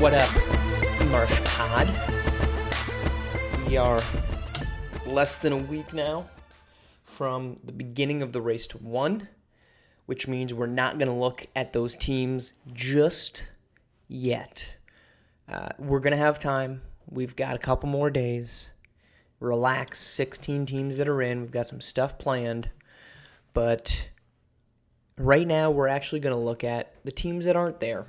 What up, Marsh Pod? We are less than a week now from the beginning of the race to one, which means we're not going to look at those teams just yet. We're going to have time. We've got a couple more days. Relax, 16 teams that are in. We've got some stuff planned. But right now, we're actually going to look at the teams that aren't there.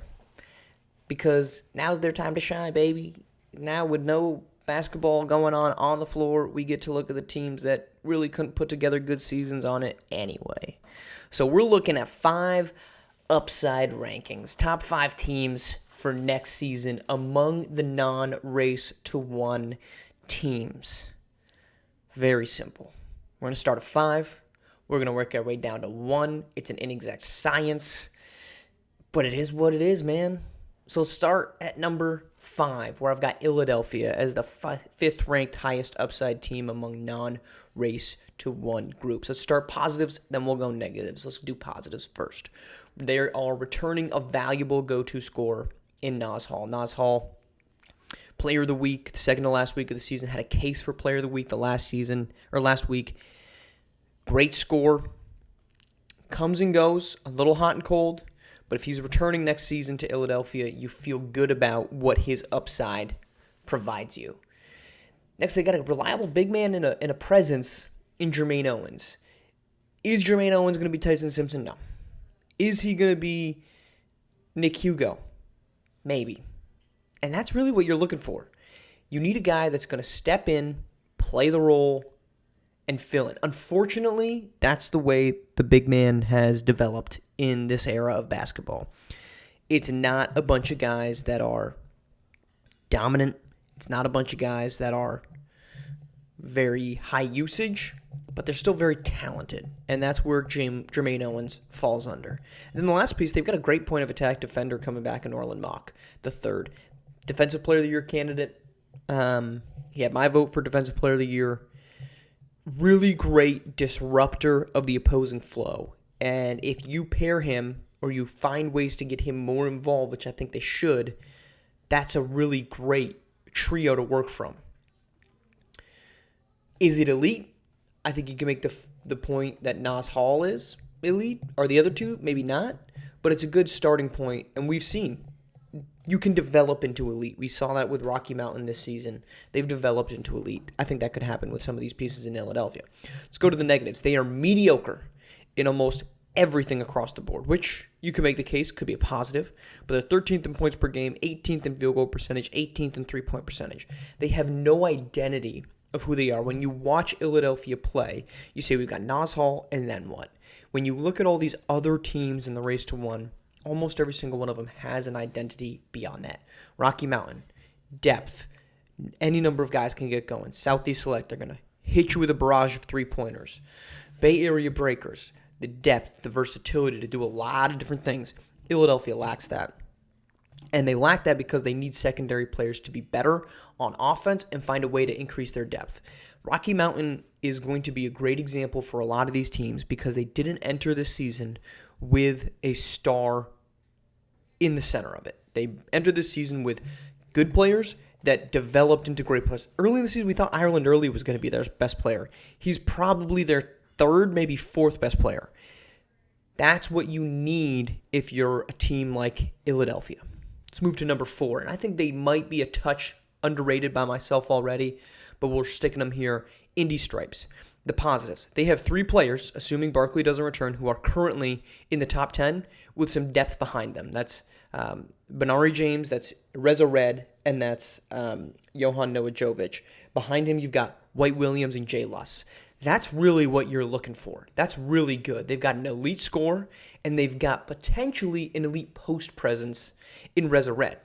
Because now's their time to shine, baby. Now with no basketball going on the floor, we get to look at the teams that really couldn't put together good seasons on it anyway. So we're looking at 5 upside rankings. Top 5 teams for next season among the non-race to 1 teams. Very simple. We're going to start at 5. We're going to work our way down to 1. It's an inexact science. But it is what it is, man. So start at number 5, where I've got Philadelphia as the 5th ranked highest upside team among non-race to 1 groups. Let's start positives, then we'll go negatives. Let's do positives first. They are returning a valuable go-to scorer in Nas Hall. Nas Hall, player of the week, the second to last week of the season, had a case for player of the week last week. Great score. Comes and goes, a little hot and cold. But if he's returning next season to Philadelphia, you feel good about what his upside provides you. Next, they got a reliable big man and a presence in Jermaine Owens. Is Jermaine Owens going to be Tyson Simpson? No. Is he going to be Nick Hugo? Maybe. And that's really what you're looking for. You need a guy that's going to step in, play the role, and fill in. Unfortunately, that's the way the big man has developed in this era of basketball. It's not a bunch of guys that are dominant. It's not a bunch of guys that are very high usage, but they're still very talented. And that's where Jermaine Owens falls under. And then the last piece, they've got a great point of attack defender coming back in Orland Mock, the 3rd. Defensive Player of the Year candidate. He had my vote for Defensive Player of the Year. Really great disruptor of the opposing flow. And if you pair him or you find ways to get him more involved, which I think they should, that's a really great trio to work from. Is it elite? I think you can make the point that Nas Hall is elite. Are the other two? Maybe not. But it's a good starting point. And we've seen you can develop into elite. We saw that with Rocky Mountain this season. They've developed into elite. I think that could happen with some of these pieces in Philadelphia. Let's go to the negatives. They are mediocre in almost everything across the board, which you can make the case could be a positive. But they're 13th in points per game, 18th in field goal percentage, 18th in three-point percentage. They have no identity of who they are. When you watch Philadelphia play, you say we've got Nas Hall, and then what? When you look at all these other teams in the race to 1, almost every single one of them has an identity beyond that. Rocky Mountain, depth, any number of guys can get going. Southeast Select, they're going to hit you with a barrage of three-pointers. Bay Area Breakers, the depth, the versatility to do a lot of different things. Philadelphia lacks that. And they lack that because they need secondary players to be better on offense and find a way to increase their depth. Rocky Mountain is going to be a great example for a lot of these teams because they didn't enter this season with a star in the center of it. They entered this season with good players that developed into great players. Early in the season, we thought Ireland Early was going to be their best player. He's probably their 3rd, maybe 4th best player. That's what you need if you're a team like Philadelphia. Let's move to number 4. And I think they might be a touch underrated by myself already, but we're sticking them here. Indy Stripes. The positives. They have 3 players, assuming Barkley doesn't return, who are currently in the top 10 with some depth behind them. That's Benari James, that's Reza Red, and that's Johan Novajovic. Behind him, you've got White Williams and Jay Luss. That's really what you're looking for. That's really good. They've got an elite score, and they've got potentially an elite post presence in Reza Red.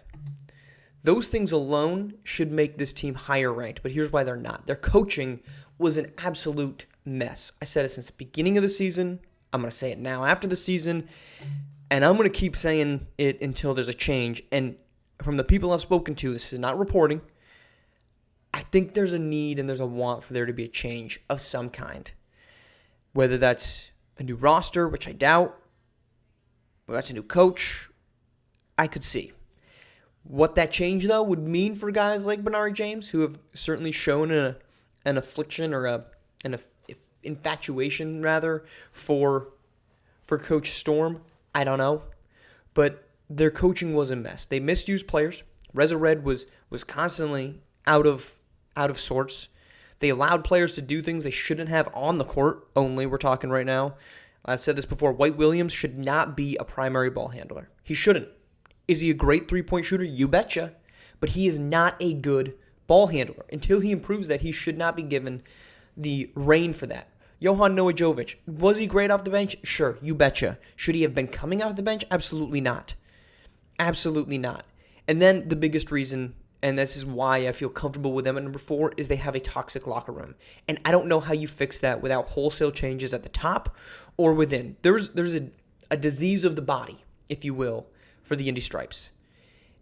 Those things alone should make this team higher ranked, but here's why they're not. Their coaching was an absolute mess. I said it since the beginning of the season. I'm going to say it now after the season, and I'm going to keep saying it until there's a change. And from the people I've spoken to, this is not reporting, I think there's a need and there's a want for there to be a change of some kind. Whether that's a new roster, which I doubt, whether that's a new coach, I could see. What that change, though, would mean for guys like Bernard James, who have certainly shown an affliction or an infatuation, rather, for Coach Storm, I don't know. But their coaching was a mess. They misused players. Reza Red was constantly out of sorts. They allowed players to do things they shouldn't have on the court only. We're talking right now. I said this before. White Williams should not be a primary ball handler. He shouldn't. Is he a great three-point shooter? You betcha. But he is not a good ball handler. Until he improves that, he should not be given the reign for that. Johan Novajovic, was he great off the bench? Sure, you betcha. Should he have been coming off the bench? Absolutely not. Absolutely not. And then the biggest reason, and this is why I feel comfortable with them at number 4, is they have a toxic locker room. And I don't know how you fix that without wholesale changes at the top or within. There's a disease of the body, if you will, for the Indy Stripes.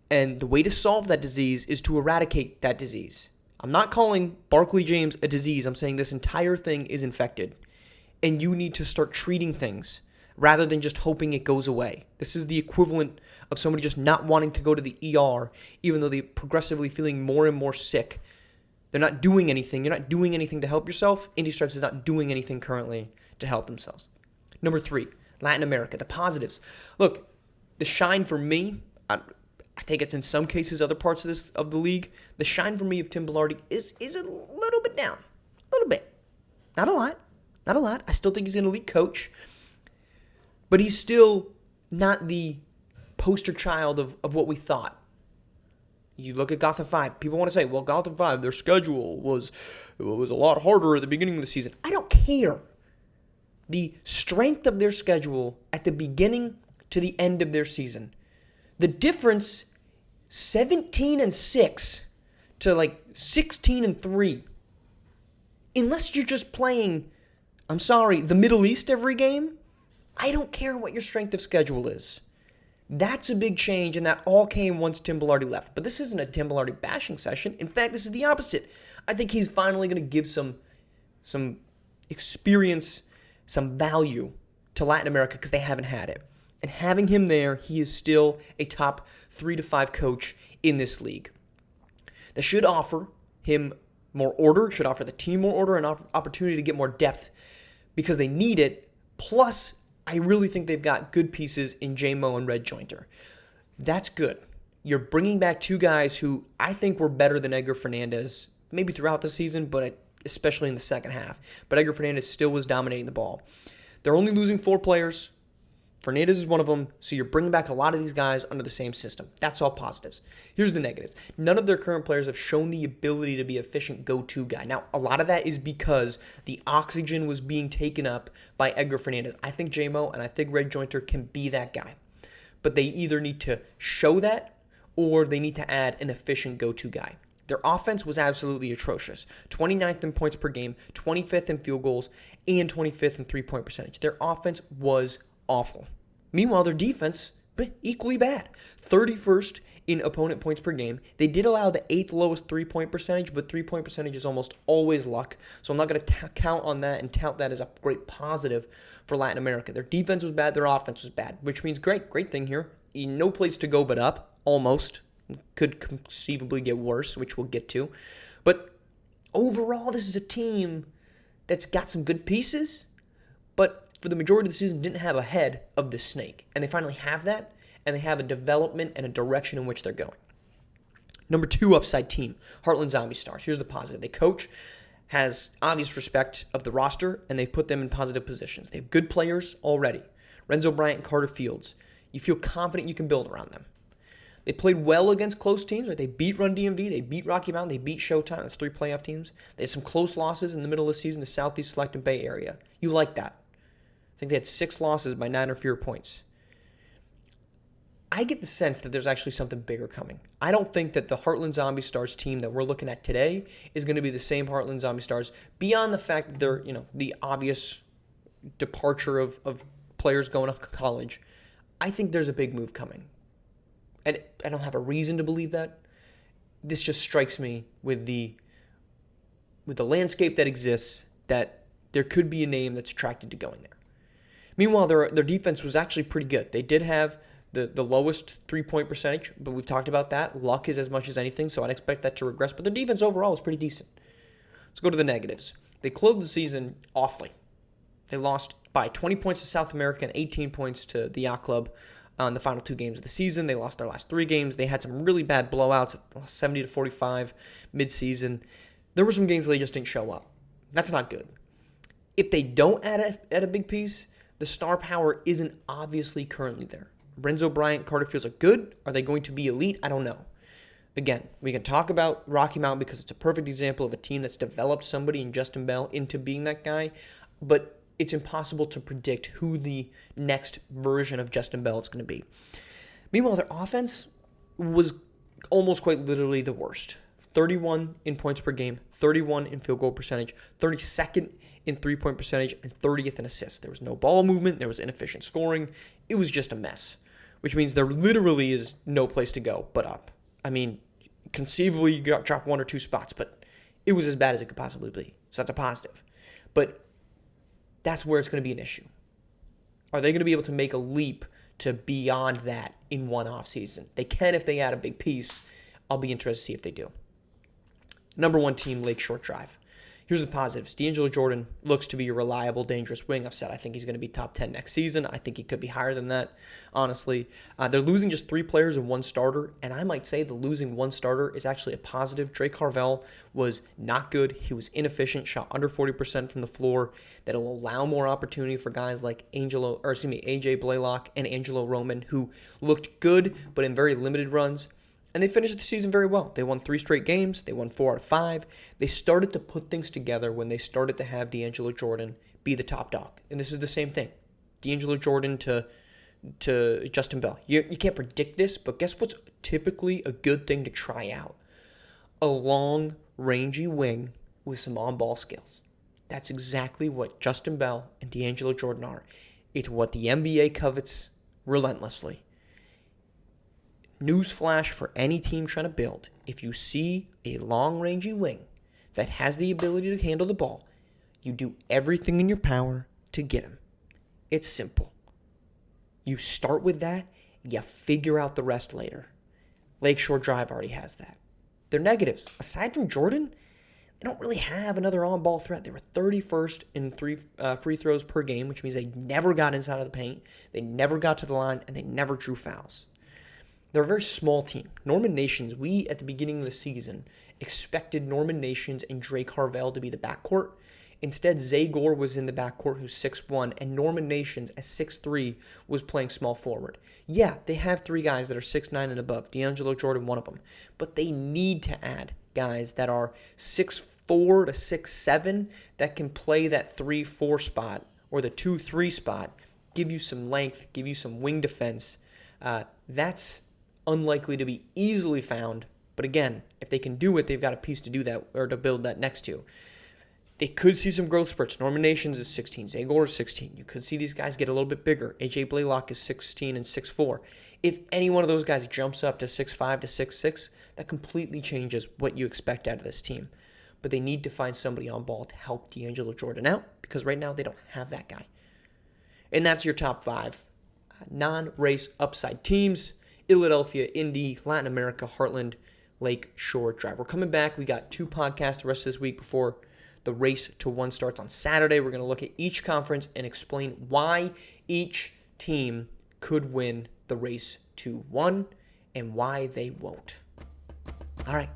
And the way to solve that disease is to eradicate that disease. I'm not calling Barkley James a disease. I'm saying this entire thing is infected. And you need to start treating things rather than just hoping it goes away. This is the equivalent of somebody just not wanting to go to the ER, even though they're progressively feeling more and more sick. They're not doing anything. You're not doing anything to help yourself. Indy Stripes is not doing anything currently to help themselves. Number 3, Latin America, the positives. Look, the shine for me, I think it's in some cases other parts of the league. The shine for me of Tim Belardi is a little bit down. A little bit. Not a lot. Not a lot. I still think he's an elite coach. But he's still not the poster child of what we thought. You look at Gotham 5. People want to say, well, Gotham 5, their schedule was a lot harder at the beginning of the season. I don't care. The strength of their schedule at the beginning to the end of their season. The difference, 17-6 to 16-3. Unless you're just playing, the Middle East every game, I don't care what your strength of schedule is. That's a big change, and that all came once Tim Belardi left. But this isn't a Tim Belardi bashing session. In fact, this is the opposite. I think he's finally going to give some experience, some value to Latin America because they haven't had it. And having him there, he is still a top 3 to 5 coach in this league. That should offer him more order, should offer the team more order and opportunity to get more depth because they need it. Plus, I really think they've got good pieces in J-Mo and Red Jointer. That's good. You're bringing back 2 guys who I think were better than Edgar Fernandez, maybe throughout the season, but especially in the second half. But Edgar Fernandez still was dominating the ball. They're only losing 4 players. Fernandez is one of them, so you're bringing back a lot of these guys under the same system. That's all positives. Here's the negatives. None of their current players have shown the ability to be an efficient go-to guy. Now, a lot of that is because the oxygen was being taken up by Edgar Fernandez. I think J-Mo and I think Red Jointer can be that guy. But they either need to show that or they need to add an efficient go-to guy. Their offense was absolutely atrocious. 29th in points per game, 25th in field goals, and 25th in three-point percentage. Their offense was awful. Meanwhile, their defense, equally bad. 31st in opponent points per game. They did allow the 8th lowest three-point percentage, but three-point percentage is almost always luck. So I'm not going to count on that and tout that as a great positive for Latin America. Their defense was bad, their offense was bad, which means great thing here. No place to go but up, almost. Could conceivably get worse, which we'll get to. But overall, this is a team that's got some good pieces, but for the majority of the season didn't have a head of the snake. And they finally have that, and they have a development and a direction in which they're going. Number 2 upside team, Heartland Zombie Stars. Here's the positive. The coach has obvious respect of the roster, and they've put them in positive positions. They have good players already. Renzo Bryant and Carter Fields. You feel confident you can build around them. They played well against close teams. Right? They beat Run DMV. They beat Rocky Mountain. They beat Showtime. That's 3 playoff teams. They had some close losses in the middle of the season to Southeast Select and Bay Area. You like that. I think they had 6 losses by 9 or fewer points. I get the sense that there's actually something bigger coming. I don't think that the Heartland Zombie Stars team that we're looking at today is going to be the same Heartland Zombie Stars beyond the fact that they're, the obvious departure of players going to college. I think there's a big move coming. And I don't have a reason to believe that. This just strikes me with the landscape that exists that there could be a name that's attracted to going there. Meanwhile, their defense was actually pretty good. They did have the lowest three-point percentage, but we've talked about that. Luck is as much as anything, so I'd expect that to regress. But the defense overall is pretty decent. Let's go to the negatives. They closed the season awfully. They lost by 20 points to South America and 18 points to the Yacht Club on the final 2 games of the season. They lost their last 3 games. They had some really bad blowouts, 70-45 midseason. There were some games where they just didn't show up. That's not good. If they don't add a big piece, the star power isn't obviously currently there. Renzo Bryant, Carter Fields are good. Are they going to be elite? I don't know. Again, we can talk about Rocky Mountain because it's a perfect example of a team that's developed somebody in Justin Bell into being that guy, but it's impossible to predict who the next version of Justin Bell is going to be. Meanwhile, their offense was almost quite literally the worst. 31 in points per game, 31 in field goal percentage, 32nd in three-point percentage, and 30th in assists. There was no ball movement. There was inefficient scoring. It was just a mess, which means there literally is no place to go but up. I mean, conceivably, you got dropped 1 or 2 spots, but it was as bad as it could possibly be. So that's a positive. But that's where it's going to be an issue. Are they going to be able to make a leap to beyond that in one offseason? They can if they add a big piece. I'll be interested to see if they do. Number 1 team, Lakeshore Drive. Here's the positives. D'Angelo Jordan looks to be a reliable, dangerous wing. I've said I think he's going to be top 10 next season. I think he could be higher than that, honestly. They're losing just 3 players and 1 starter, and I might say the losing 1 starter is actually a positive. Drake Carvel was not good. He was inefficient, shot under 40% from the floor. That'll allow more opportunity for guys like AJ Blaylock and Angelo Roman, who looked good, but in very limited runs. And they finished the season very well. They won 3 straight games. They won 4 out of 5. They started to put things together when they started to have D'Angelo Jordan be the top dog. And this is the same thing. D'Angelo Jordan to Justin Bell. You can't predict this, but guess what's typically a good thing to try out? A long, rangy wing with some on-ball skills. That's exactly what Justin Bell and D'Angelo Jordan are. It's what the NBA covets relentlessly. Newsflash for any team trying to build. If you see a long, rangy wing that has the ability to handle the ball, you do everything in your power to get him. It's simple. You start with that, you figure out the rest later. Lakeshore Drive already has that. Their negatives, aside from Jordan, they don't really have another on-ball threat. They were 31st in free throws per game, which means they never got inside of the paint, they never got to the line, and they never drew fouls. They're a very small team. Norman Nations, we, at the beginning of the season, expected Norman Nations and Drake Carvel to be the backcourt. Instead, Zay Gore was in the backcourt, who's 6'1", and Norman Nations, at 6'3", was playing small forward. Yeah, they have 3 guys that are 6'9" and above. D'Angelo Jordan, one of them. But they need to add guys that are 6'4" to 6'7", that can play that 3-4 spot or the 2-3 spot, give you some length, give you some wing defense. That's unlikely to be easily found, but again, if they can do it, they've got a piece to do that or to build that next to. They could see some growth spurts. Norman Nations is 16, Zagor is 16. You could see these guys get a little bit bigger. AJ Blaylock is 16 and 6'4". If any one of those guys jumps up to 6'5 to 6'6", that completely changes what you expect out of this team. But they need to find somebody on ball to help D'Angelo Jordan out, because right now they don't have that guy. And that's your top 5 non-race upside teams. Philadelphia, Indy, Latin America, Heartland, Lake Shore Drive. We're coming back. We got 2 podcasts the rest of this week before the race to 1 starts on Saturday. We're going to look at each conference and explain why each team could win the race to 1 and why they won't. All right,